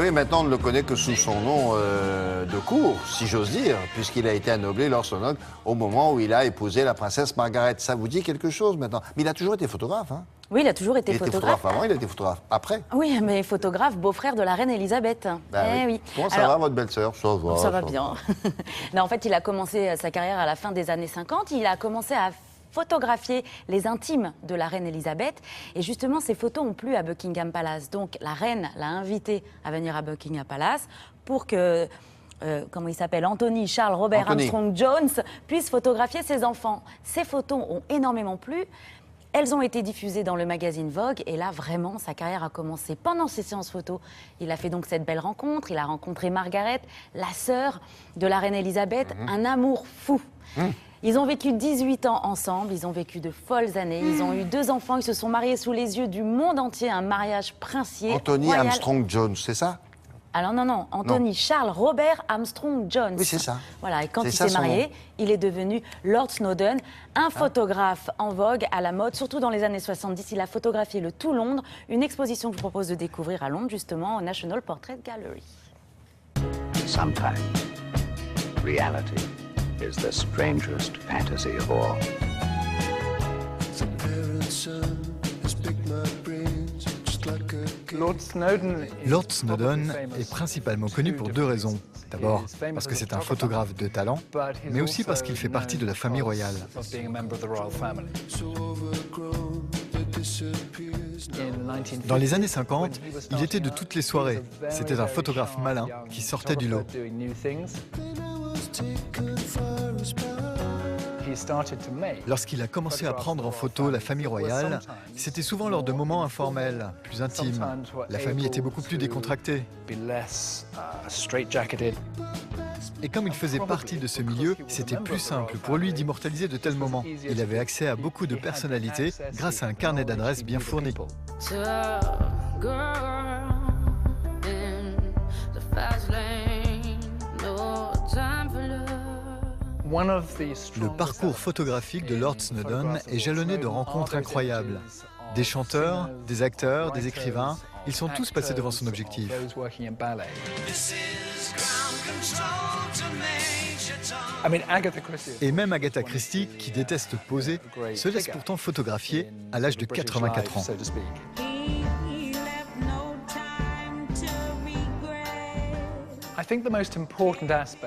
oui, maintenant on ne le connaît que sous son nom de cour, si j'ose dire, puisqu'il a été annoblé Lord Snowdon au moment où il a épousé la princesse Margaret. Ça vous dit quelque chose maintenant? Mais il a toujours été photographe, hein? Oui, il a toujours été Il était photographe. photographe avant, il a été photographe après. Oui, mais photographe, beau-frère de la reine Elisabeth. Bah Eh oui. Comment ça va, votre belle-sœur? Ça va bien. Non, en fait, il a commencé sa carrière à la fin des années 50. Il a commencé à photographier les intimes de la reine Elisabeth. Et justement, ces photos ont plu à Buckingham Palace. Donc, la reine l'a invité à venir à Buckingham Palace pour que... comment il s'appelle, Anthony Charles Robert Armstrong Jones, puisse photographier ses enfants. Ces photos ont énormément plu. Elles ont été diffusées dans le magazine Vogue et là, vraiment, sa carrière a commencé pendant ces séances photos. Il a fait donc cette belle rencontre. Il a rencontré Margaret, la sœur de la reine Elisabeth, un amour fou. Ils ont vécu 18 ans ensemble, ils ont vécu de folles années, ils ont eu 2 enfants, ils se sont mariés sous les yeux du monde entier, un mariage princier. Anthony royal. Armstrong Jones, c'est ça? Alors non, Anthony Charles Robert Armstrong Jones. Oui, c'est ça. Voilà, et quand il ça, s'est son marié, nom. il est devenu Lord Snowdon, un photographe en vogue à la mode, surtout dans les années 70. Il a photographié le tout Londres, une exposition que je vous propose de découvrir à Londres, justement, au National Portrait Gallery. Sometimes, reality is the strangest fantasy of all. Lord Snowdon est principalement connu pour 2 raisons. D'abord, parce que c'est un photographe de talent, mais aussi parce qu'il fait partie de la famille royale. Dans les années 50, il était de toutes les soirées. C'était un photographe malin qui sortait du lot. Lorsqu'il a commencé à prendre en photo la famille royale, c'était souvent lors de moments informels, plus intimes. La famille était beaucoup plus décontractée. Et comme il faisait partie de ce milieu, c'était plus simple pour lui d'immortaliser de tels moments. Il avait accès à beaucoup de personnalités grâce à un carnet d'adresses bien fourni. Le parcours photographique de Lord Snowdon est jalonné de rencontres incroyables. Des chanteurs, des acteurs, des écrivains, ils sont tous passés devant son objectif. Et même Agatha Christie, qui déteste poser, se laisse pourtant photographier à l'âge de 84 ans.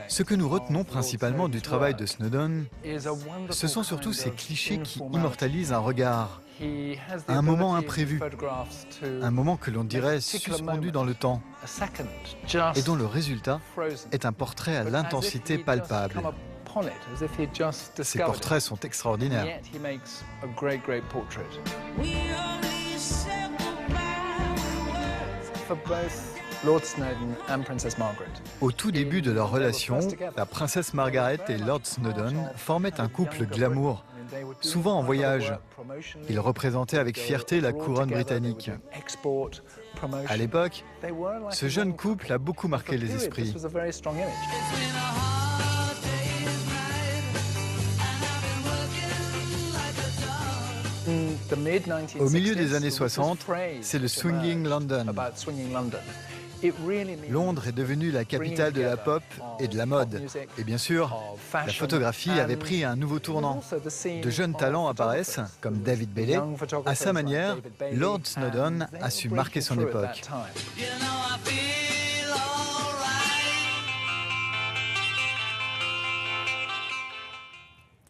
Ce que nous retenons principalement du travail de Snowdon, ce sont surtout ces clichés qui immortalisent un regard, un moment imprévu, un moment que l'on dirait suspendu dans le temps, et dont le résultat est un portrait à l'intensité palpable. Ces portraits sont extraordinaires. Au tout début de leur relation, la princesse Margaret et Lord Snowdon formaient un couple glamour, souvent en voyage. Ils représentaient avec fierté la couronne britannique. À l'époque, ce jeune couple a beaucoup marqué les esprits. Au milieu des années 60, c'est le Swinging London. Londres est devenue la capitale de la pop et de la mode. Et bien sûr, la photographie avait pris un nouveau tournant. De jeunes talents apparaissent, comme David Bailey. À sa manière, Lord Snowdon a su marquer son époque.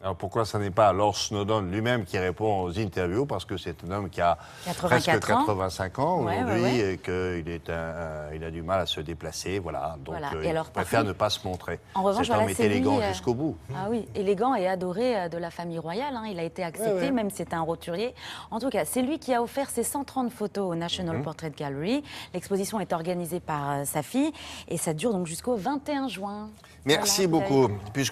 Alors pourquoi ce n'est pas Lord Snowdon lui-même qui répond aux interviews? Parce que c'est un homme qui a presque 85 ans aujourd'hui et qu'il a du mal à se déplacer. Voilà. Donc il préfère ne pas se montrer. En revanche, cet homme est élégant jusqu'au bout. Ah oui, élégant et adoré de la famille royale. Hein. Il a été accepté, même si c'est un roturier. En tout cas, c'est lui qui a offert ses 130 photos au National Portrait Gallery. L'exposition est organisée par sa fille et ça dure donc jusqu'au 21 juin. Merci beaucoup. Puisque